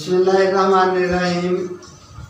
Bismillahirrahmanirrahim.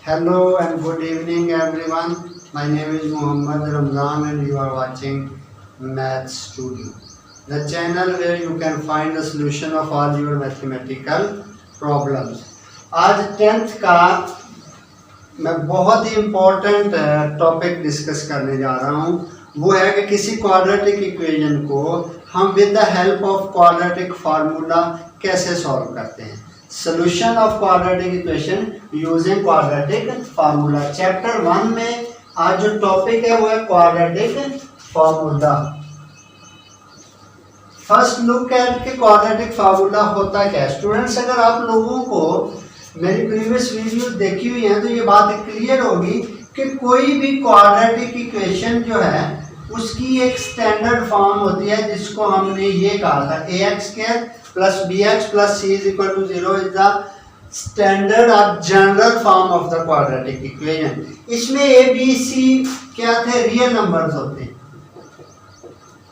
Hello and good evening everyone. My name is Muhammad Ramzan and you are watching Math Studio, the channel where you can find the solution of all your mathematical problems. आज 10th का मैं बहुत ही important topic discuss करने जा रहा हूँ। वो है कि किसी क्वाड्रेटिक इक्वेशन को हम with the help of quadratic formula कैसे सॉल्व करते हैं। Solution of quadratic equation using quadratic formula. Chapter 1 में आज जो टॉपिक है वो है quadratic formula. First look at के क्वाड्रेटिक फार्मूला होता क्या है। स्टूडेंट्स, अगर आप लोगों को मेरी प्रीवियस वीडियो देखी हुई है तो ये बात क्लियर होगी कि कोई भी क्वाड्रेटिक इक्वेशन जो है उसकी एक स्टैंडर्ड फॉर्म होती है जिसको हमने ये कहा था ax² + bx + c = 0 is the standard और general form of the quadratic equation. इसमें a b c क्या थे, रियल नंबर्स होते हैं,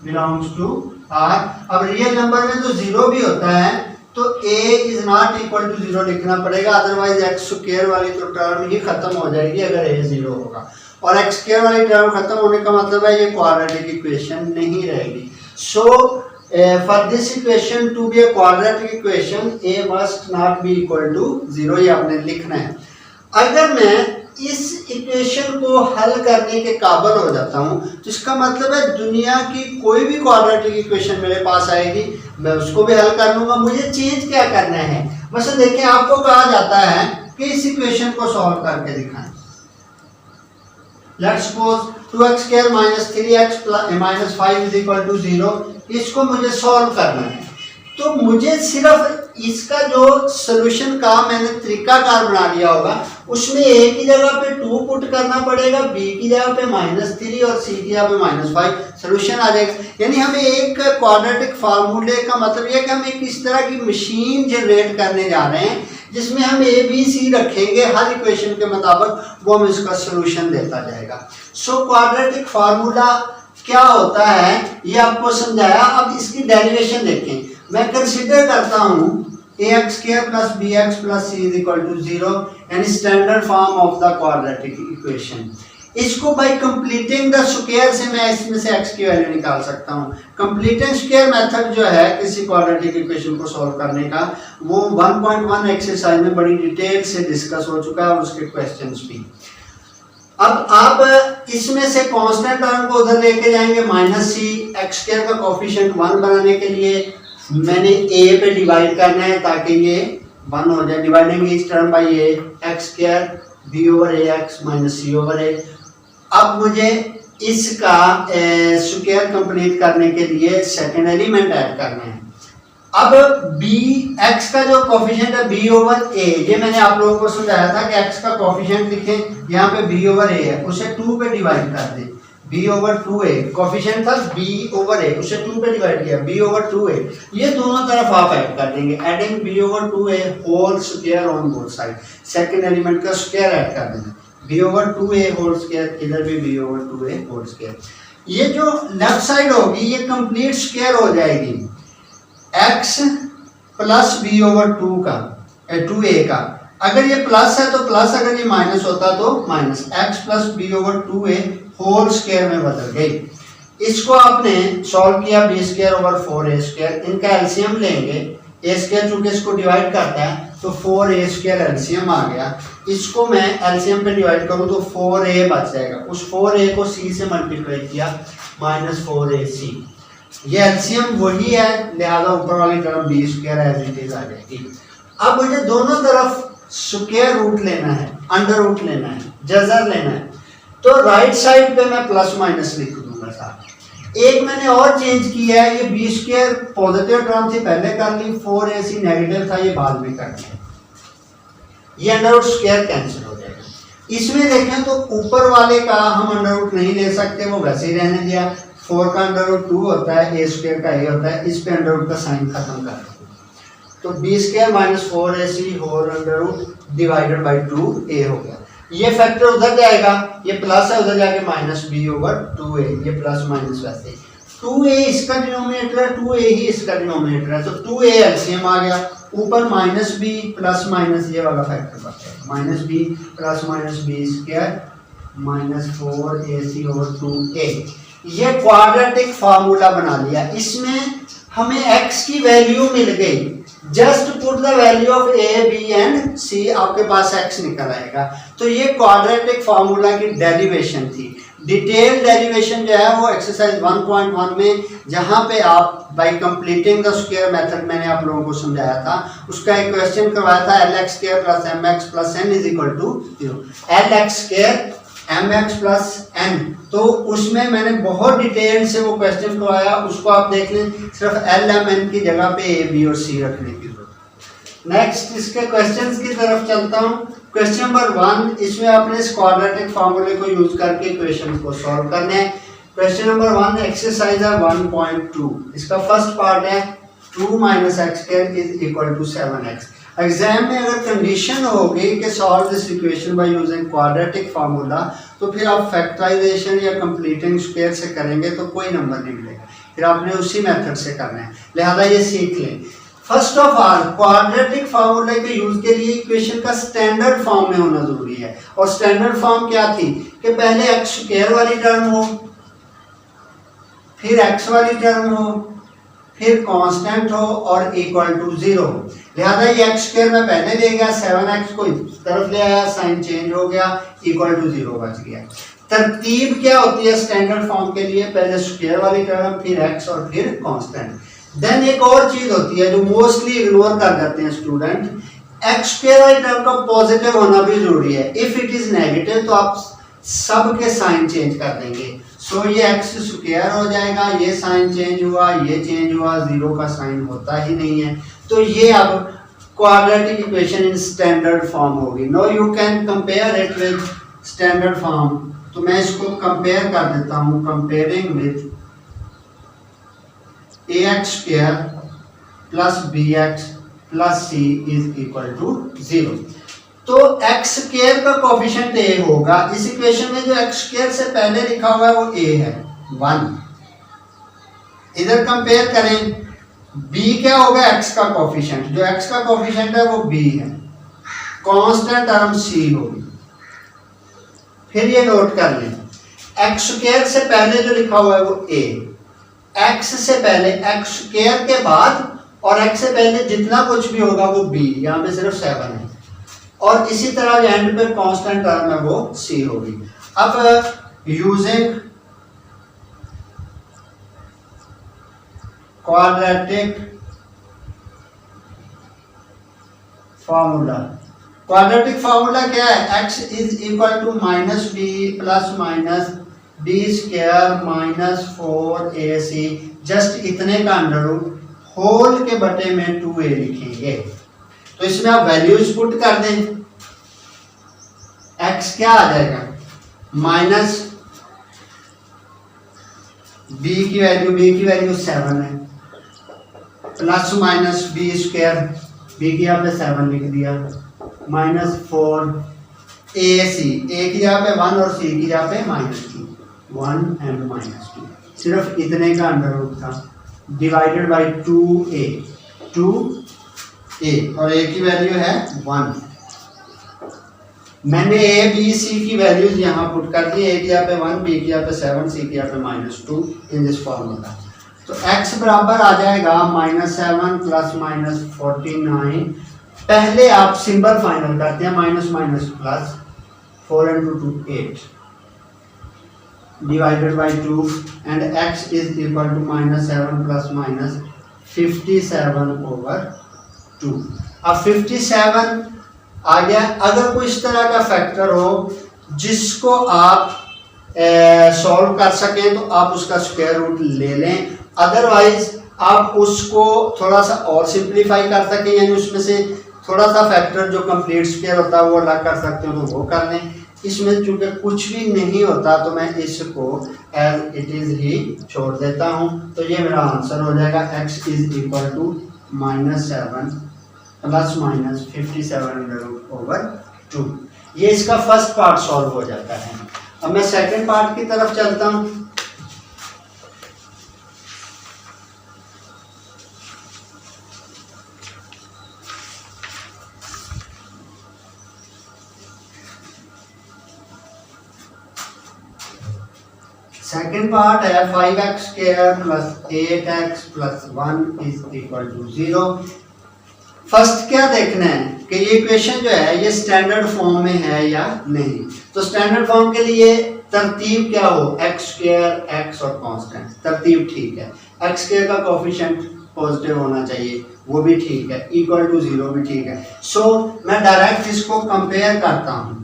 बिलोंग्स टू r। अब रियल नंबर में तो 0 भी होता है तो a is not equal to 0 लिखना पड़ेगा, अदरवाइज x² वाली तो टर्म ही खत्म हो जाएगी अगर a 0 होगा। और x² वाली टर्म खत्म होने का मतलब है ये क्वाड्रेटिक इक्वेशन नहीं रहेगी। So for this equation to be a quadratic equation a must not be equal to 0, ये आपने लिखना है। अगर मैं इस इक्वेशन को हल करने के काबिल हो जाता हूं तो इसका मतलब है दुनिया की कोई भी क्वाड्रेटिक इक्वेशन मेरे पास आएगी मैं उसको भी हल कर लूंगा। मुझे चेंज क्या करना है, बस देखिए आपको कहा जाता है कि इस इक्वेशन को सॉल्व करके दिखाएं। लेट्स सपोज 2x² - 3x - 5 = 0, इसको मुझे सॉल्व करना है। तो मुझे सिर्फ इसका जो सोल्यूशन का मैंने तरीकाकार बना लिया होगा उसमें a की जगह पे 2 पुट करना पड़ेगा, b की जगह पे -3 और c की जगह पे -5, सोल्यूशन आ जाएगा। यानी हमें एक क्वाड्रेटिक फार्मूले का मतलब ये है कि हम एक इस तरह की मशीन जनरेट करने जा रहे हैं जिसमें हम a b c रखेंगे, हर इक्वेशन के मुताबिक वो हमें इसका सोल्यूशन देता जाएगा। सो क्वाड्रेटिक फार्मूला क्या होता है ये आपको समझाया। अब इसकी डेरिवेशन देखें। मैं कंसीडर करता हूं ax² + bx + c = 0 यानी standard form of the quadratic equation. इसको बाय कंप्लीटिंग द स्क्वायर से मैं इसमें से x की वैल्यू निकाल सकता हूं। कंप्लीटिंग स्क्वायर मेथड जो है किसी क्वाड्रेटिक इक्वेशन को सॉल्व करने का वो 1.1 एक्सरसाइज में बड़ी डिटेल से डिस्कस हो चुका है और उसके क्वेश्चंस भी। अब आप इसमें से कांस्टेंट टर्म को उधर लेके जाएंगे -c, x² का कोएफिशिएंट 1 बनाने के लिए मैंने a पे डिवाइड करना है ताकि ये 1 हो जाए। डिवाइडिंग इस term by a, x² b/ax - c/a। अब मुझे इसका स्क्वायर कंप्लीट करने के लिए सेकंड एलिमेंट ऐड करना है। अब b x का जो कोएफिशिएंट है b/a, ये मैंने आप लोगों को समझाया था कि x का कोएफिशिएंट लिखें, यहाँ पे b/a है उसे 2 पे डिवाइड कर दें, b/2a कोएफिशिएंट था b/a उसे 2 पे डिवाइड किया b/2a। ये दोनों तरफ आप ऐड कर देंगे, adding b/2a whole square on both side. Second element का स्क्वायर ऐड कर देना, b/2a होल स्क्वायर, इधर भी b/2a होल स्क्वायर। ये जो लेफ्ट साइड होगी ये कंप्लीट स्क्वायर हो जाएगी x + b/2 का 2a का। अगर ये प्लस है तो प्लस, अगर ये माइनस होता तो minus. x + b/2a whole square में बदल गई। इसको आपने सॉल्व किया b²/4a², इनका एलसीएम लेंगे। a² चूंकि इसको डिवाइड करता है तो 4a² एलसीएम आ गया। इसको मैं एलसीएम पे डिवाइड करूं तो 4a बच जाएगा। उस 4a को c से मल्टीप्लाई किया -4ac। ये एलसीएम वही है, लिहाजा ऊपर वाली तरफ b² एज इट इज आ जाएगी। अब मुझे दोनों तरफ स्क्वायर रूट लेना है, अंडर रूट लेना है, जजर लेना है, तो राइट साइड पे मैं ± लिख दूंगा साहब। एक मैंने और चेंज किया है, ये b² पॉजिटिव टर्म थी पहले कर ली, 4ac नेगेटिव था ये बाद में कर लिया। ये अंडर रूट स्क्वायर कैंसिल हो जाएगा। इसमें देखें तो ऊपर वाले का हम अंडर रूट नहीं ले सकते, वो वैसे ही रहने दिया। 4 का अंडर रूट 2 होता है, a² का a होता है, इस पे अंडर रूट का साइन खत्म कर दो तो b² - 4ac whole under root divided by 2a हो गया। ये फैक्टर उधर जाएगा, ये प्लस है उधर जाके -b/2a, ये प्लस माइनस वैसे 2a इसका डिनोमिनेटर है, 2a ही इसका डिनोमिनेटर है, तो 2a एलसीएम आ गया ऊपर माइनस बी प्लस माइनस ये वाला फैक्टर बचेगा, minus b plus minus b square minus 4ac over 2a। ये क्वाड्रेटिक फार्मूला बना लिया। इसमें हमें x की वैल्यू मिल गई, just put the value of a b and c, आपके पास x निकल आएगा। तो ये क्वाड्रेटिक फार्मूला की डेरिवेशन थी। डिटेल डेरिवेशन जो है वो एक्सरसाइज 1.1 में, जहां पे आप bye completing the square method मैंने आप लोगों को समझाया था, उसका एक क्वेश्चन करवाया था lx square plus mx plus n is equal to 0। lx square mx plus n, तो उसमें मैंने बहुत डिटेल से वो क्वेश्चन करवाया, उसको आप देख लें। सिर्फ l m n की जगह पे a b और c रखने की जरूरत। नेक्स्ट इसके क्वेश्चंस की तरफ चलता हूँ। क्वेश्चन नंबर 1, इसमें आपने इस क्वाड्रेटिक फार्मूले को यूज करके इक्वेशन को सॉल्व करना है। क्वेश्चन नंबर 1 एक्सरसाइज है 1.2। इसका फर्स्ट पार्ट है 2 minus x square is equal to 7x। Exam में अगर कंडीशन होगी कि solve this equation by using quadratic formula, तो फिर आप फैक्टराइजेशन या कंप्लीटिंग स्क्वायर से करेंगे तो कोई नंबर नहीं मिलेगा, फिर आपने उसी मेथड से करना है, लिहाजा ये सीख लें। फर्स्ट ऑफ ऑल क्वाड्रेटिक फार्मूले के यूज के लिए इक्वेशन का स्टैंडर्ड फॉर्म में होना जरूरी है। और स्टैंडर्ड फॉर्म क्या थी कि पहले एक्स स्क्वायर वाली टर्म हो, फिर एक्स वाली टर्म हो, फिर कांस्टेंट हो और इक्वल टू 0 हो। लिहाजा ये एक्स स्क्वायर में पहले ले गया, 7x को इस तरफ ले आया, साइन चेंज हो गया, इक्वल टू 0 बच गया। तरतीब क्या होती है स्टैंडर्ड फॉर्म के लिए? पहले स्क्वायर वाली टर्म, फिर एक्स और फिर कांस्टेंट। देन एक और चीज होती है जो मोस्टली इग्नोर कर देते हैं स्टूडेंट, एक्स स्क्वायर वाली टर्म का पॉजिटिव होना भी जरूरी है। इफ इट इज नेगेटिव तो आप सब के साइन चेंज कर देंगे। सो ये एक्स स्क्वायर हो जाएगा, ये साइन चेंज हुआ, ये चेंज हुआ, 0 का साइन होता ही नहीं है। तो ये अब quadratic equation in standard form होगी। Now you can compare it with standard form. तो मैं इसको कंपेयर कर देता हूँ, comparing with ax square plus bx plus c is equal to 0। तो x स्क्वायर का कोफिशिएंट a होगा। इस इक्वेशन में जो x स्क्वायर से पहले लिखा हुआ है वो a है 1। इधर कंपेयर करें, b क्या होगा? x का कोफिशिएंट, जो x का कोफिशिएंट है वो b है, कांस्टेंट टर्म c होगी। फिर ये नोट कर लें, x स्क्वायर से पहले जो लिखा हुआ है वो a, x से पहले x स्क्वायर के बाद और x से पहले जितना कुछ भी होगा वो b, यहाँ पे सिर्फ 7 है। और इसी तरह एंड पे कांस्टेंट टर्म है वो c होगी। अब using quadratic formula, quadratic formula क्या है? x is equal to minus b plus minus b square minus 4ac, just इतने का अंडर रूट होल के बटे में 2a लिखेंगे। तो इसमें आप वैल्यूज पुट कर दें, x क्या आ जाएगा? माइनस b की वैल्यू 7 है, plus minus b square, b की यहाँ पे 7 लिख दिया, माइनस 4ac, a की यहाँ पे 1 और c की यहाँ पे माइनस 1 एंड माइनस 2, सिर्फ इतने का अंडर रूट था, डिवाइडेड बाई 2a और a की वैल्यू है 1। मैंने a b c की वैल्यूज यहाँ पुट कर दी, a की यहाँ पे 1, b की यहाँ पे 7, c की यहाँ पे माइनस 2 इन दिस फॉर्मूला। तो x बराबर आ जाएगा -7 प्लस माइनस 49। पहले आप सिंबल फाइनल करते हैं, minus minus plus, 4 into 2 8 divided by 2 and x is equal to -7 plus minus 57 over 2। अब 57 आ गया। अगर कोई इस तरह का फैक्टर हो जिसको आप सॉल्व कर सकें तो आप उसका स्क्वायर रूट ले लें, अदरवाइज आप उसको थोड़ा सा और सिंप्लीफाई कर सकें, यानी उसमें से थोड़ा सा फैक्टर जो कंप्लीट स्क्वायर होता है वो अलग कर सकते हो तो वो कर लें। इसमें चूंकि कुछ भी नहीं होता तो मैं इसको एज इट इज ही छोड़ देता हूं। तो ये मेरा आंसर हो जाएगा x is equal to -7 plus minus 57/2। ये इसका फर्स्ट पार्ट सॉल्व हो जाता है। अब मैं सेकंड पार्ट की तरफ चलता हूं। सेकेंड पार्ट है 5x² + 8x + 1 is equal to 0। First क्या देखना है कि ये इक्वेशन जो है ये स्टैंडर्ड फॉर्म में है या नहीं। तो स्टैंडर्ड फॉर्म के लिए तरतीब क्या हो, x² x और कांस्टेंट, तरतीब ठीक है। x² का कोफिशिएंट पॉजिटिव होना चाहिए, वो भी ठीक है, इक्वल टू 0 भी ठीक है। सो मैं डायरेक्ट इसको कंपेयर करता हूं।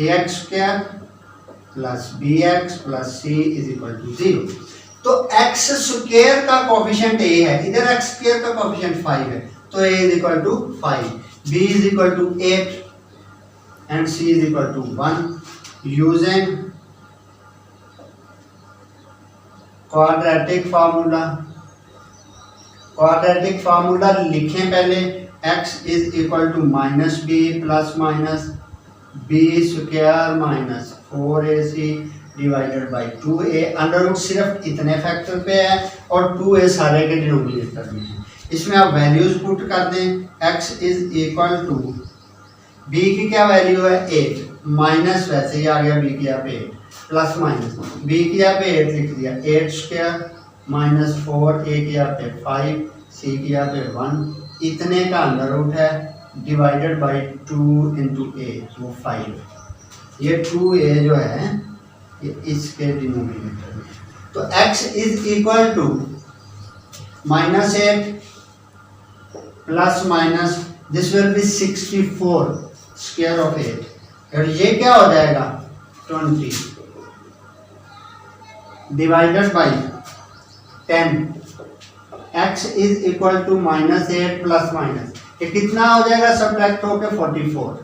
ax² + bx + c is equal to 0। तो x² का कोफिशिएंट a है, इधर x² का कोफिशिएंट 5 है, तो a is equal to 5, b is equal to 8 and c is equal to 1 using quadratic formula. Quadratic formula लिखें पहले, x is equal to -b plus minus b² minus 4ac divided by 2a। Under root सिर्फ इतने factor पे है और 2a सारे के denominator में है। इसमें आप वैल्यूज पुट कर दें, x is equal to b की क्या वैल्यू है 8, माइनस वैसे ही आ गया b की यहाँ पे 8 प्लस माइनस b की यहाँ पे 8 लिख दिया, 8² माइनस 4a की यहाँ पे 5 c की यहाँ पे 1, इतने का अंडर रूट है डिवाइडेड बाई 2 इंटू a, वो 5। ये 2a जो है ये इसके डिनोमिनेटर में, तो x is equal to -8 plus minus this will be 64 square of 8 और ये क्या हो जाएगा 20 divided by 10। x is equal to -8 plus minus, ये कितना हो जाएगा सब्ट्रैक्ट होकर 44।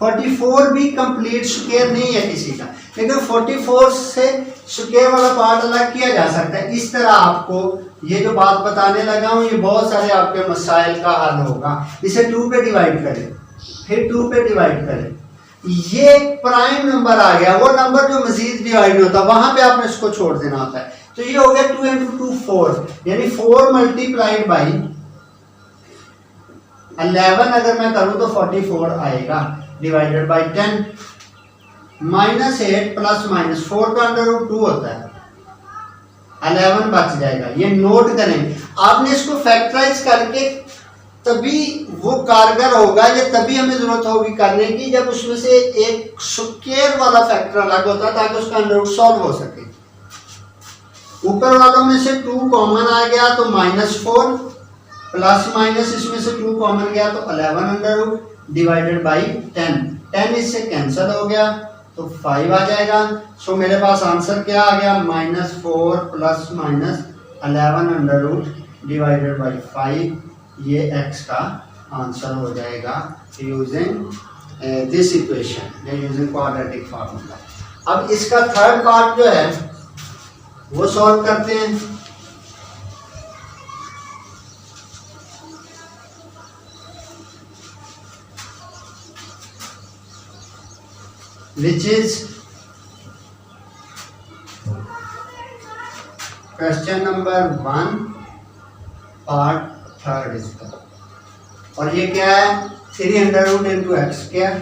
44 भी कंप्लीट स्क्वायर नहीं है किसी का, लेकिन 44 से स्क्वायर वाला पार्ट अलग किया जा सकता है। इस तरह आपको ये जो बात बताने लगा हूँ ये बहुत सारे आपके मसाइल का हल होगा। इसे 2 पे डिवाइड करें, फिर 2 पे डिवाइड करें, ये प्राइम नंबर आ गया, वो नंबर जो मजीद डिवाइड होता है वहां पे आपने इसको छोड़ देना होता है। तो ये हो गया 2 × 2 4, यानी 4 मल्टीप्लाइड बाई 11 अगर मैं करूं तो 44 आएगा डिवाइडेड बाई 10। -8 प्लस माइनस 4 का अंडर रूट 2 होता है, 11 बच जाएगा। ये नोट करें, आपने इसको फैक्टराइज करके तभी वो कारगर होगा, ये तभी हमें जरूरत होगी करने की जब उसमें से एक स्क्वायर वाला फैक्टर अलग होता है ताकि उसका अंडर रूट सॉल्व हो सके। ऊपर वालों में से 2 कॉमन आ गया तो -4 प्लस माइनस इसमें से 2 कॉमन गया तो 11 अंडर रूट डिवाइडेड बाई 10। 10 इससे कैंसिल हो गया तो 5 आ जाएगा। सो मेरे पास आंसर क्या आ गया -4 plus minus 11 under root divided by 5, ये x का आंसर हो जाएगा using this equation using quadratic formula. अब इसका थर्ड पार्ट जो है वो सॉल्व करते हैं। which is question number 1 part 3 इसका, और ये क्या है 3 under root into x square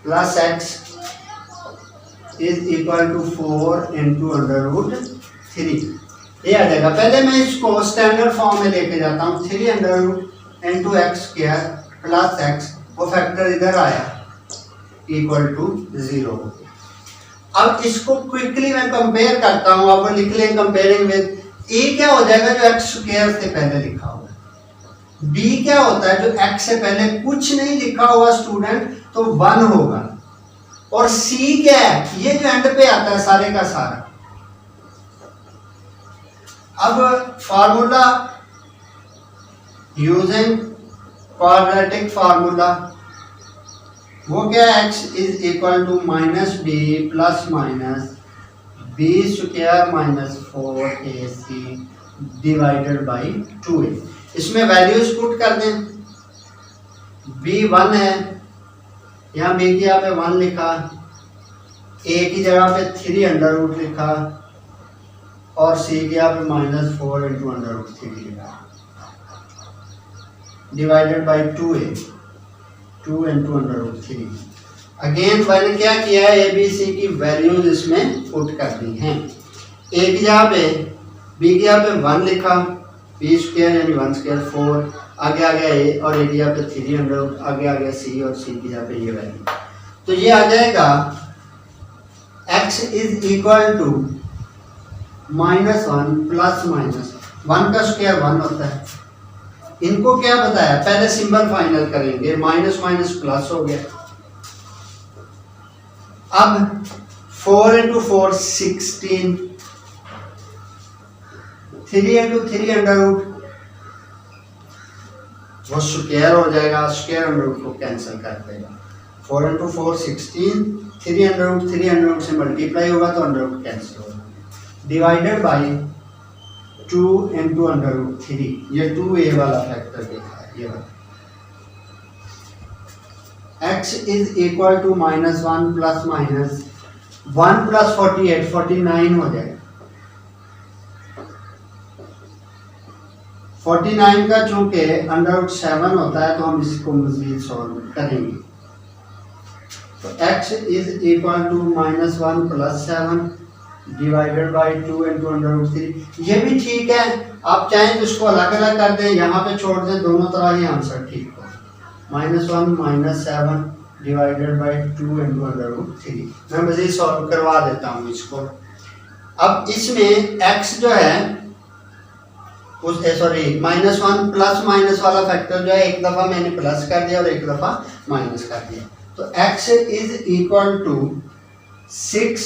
plus x is equal to 4 into under root 3, ये आ जाएगा। पहले मैं इसको स्टैंडर्ड फॉर्म में लेके जाता हूँ, 3 under root into x square plus x, वो फैक्टर इधर आया इक्वल टू 0। अब इसको क्विकली मैं कंपेयर करता हूँ, आप लिख लें कंपेयरिंग विद ए क्या हो जाएगा जो एक्स स्क्वायर से पहले लिखा हुआ है, बी क्या होता है जो एक्स से पहले कुछ नहीं लिखा हुआ स्टूडेंट तो 1 होगा, और सी क्या है ये जो एंड पे आता है सारे का सारा। अब फार्मूला यूजिंग क्वाड्रेटिक फार्मूला, वो क्या है x is equal to -b plus minus b² minus 4ac divided by 2a। इसमें वैल्यूज पुट कर दें, b 1 है, यहाँ b की यहाँ पे 1 लिखा, a की जगह पे 3 अंडर रूट लिखा और c की यहाँ पे -4 इंटू अंडर रूट 3 लिखा divided by 2a। 2 into under root 3। Again मैंने क्या किया है, ए बी सी की वैल्यूज इसमें पुट कर दी हैं। ए की जगह पे बी की जगह पे 1 लिखा, बी स्क्वायर यानी 1 स्क्वायर 4, आगे आ गया ए और ए की जगह पे 3 अंडर रूट, आगे आ गया सी और सी की जगह पे ये वैल्यू। तो ये आ जाएगा x is equal to -1 plus minus 1 का स्क्वायर 1 होता है। इनको क्या बताया, पहले सिंबल फाइनल करेंगे, माइनस माइनस प्लस हो गया। अब 4 इंटू 4 16, 3 इंटू 3 अंडर रूट, वो स्क्वायर हो जाएगा, स्क्वायर अंडर रूट को कैंसिल कर देगा। 4 इंटू 4 16, 3 अंडर रूट से मल्टीप्लाई होगा तो अंडर रूट कैंसिल होगा, divided by 2 into under root 3। ये 2a वाला फैक्टर देखा है, ये वाला। x is equal to -1 plus minus 1 plus 48 49 हो जाएगा। 49 का चूंकि अंडर रूट 7 होता है तो हम इसको मजीद सॉल्व करेंगे। तो x is equal to -1 plus 7 divided by 2 into under root 3। ये भी ठीक है, आप चाहें तो इसको अलग अलग कर दें, यहाँ पे छोड़ दें, दोनों तरह ही आंसर ठीक हो। -1 -7 divided by 2 into under root 3। मैं मजीद सॉल्व करवा देता हूँ इसको। अब इसमें x जो है उस सॉरी -1 प्लस माइनस वाला फैक्टर जो है, एक दफ़ा मैंने प्लस कर दिया और एक दफ़ा माइनस कर दिया। तो x इज इक्वल टू 6,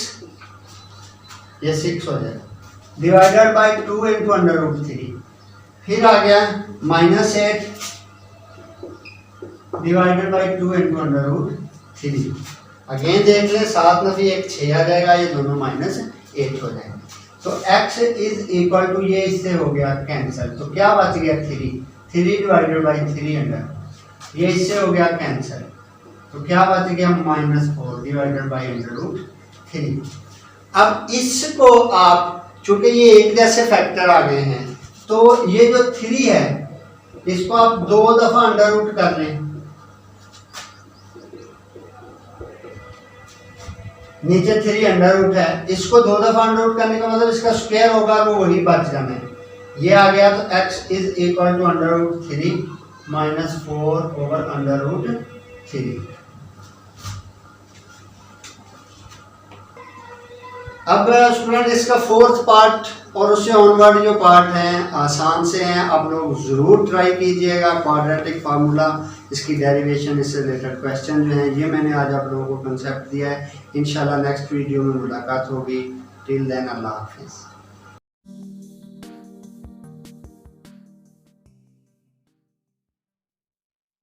ये 6 हो जाएगा, divided by 2 into under root 3। फिर आ गया -8 divided by 2 into under root 3। Again देख लें, 7 नफी 1 6 आ जाएगा, ये दोनों -8 हो जाएंगे। तो x इज इक्वल टू, ये इससे हो गया कैंसिल, तो क्या बच गया 3 डिवाइडेड बाई 3 अंडर, ये इससे हो गया कैंसिल, तो क्या बच गया -4 डिवाइडेड बाई अंडर रूट 3। अब इसको आप, चूंकि ये एक जैसे फैक्टर आ गए हैं, तो ये जो 3 है इसको आप 2 दफा अंडर रूट कर लें, नीचे 3 अंडर रूट है, इसको 2 दफा अंडर रूट करने का मतलब इसका स्क्वायर होगा, वो वही बच जाना है, ये आ गया। तो x is equal to under root 3 -4 over under root 3। अब स्टूडेंट इसका 4th पार्ट और उससे ऑनवर्ड जो पार्ट हैं आसान से हैं, आप लोग ज़रूर ट्राई कीजिएगा। क्वाड्रेटिक फार्मूला, इसकी डेरिवेशन, इससे रिलेटेड क्वेश्चन जो हैं, ये मैंने आज आप लोगों को कंसेप्ट दिया है। इंशाल्लाह नेक्स्ट वीडियो में मुलाकात होगी। टिल देन अल्लाह हाफिज़।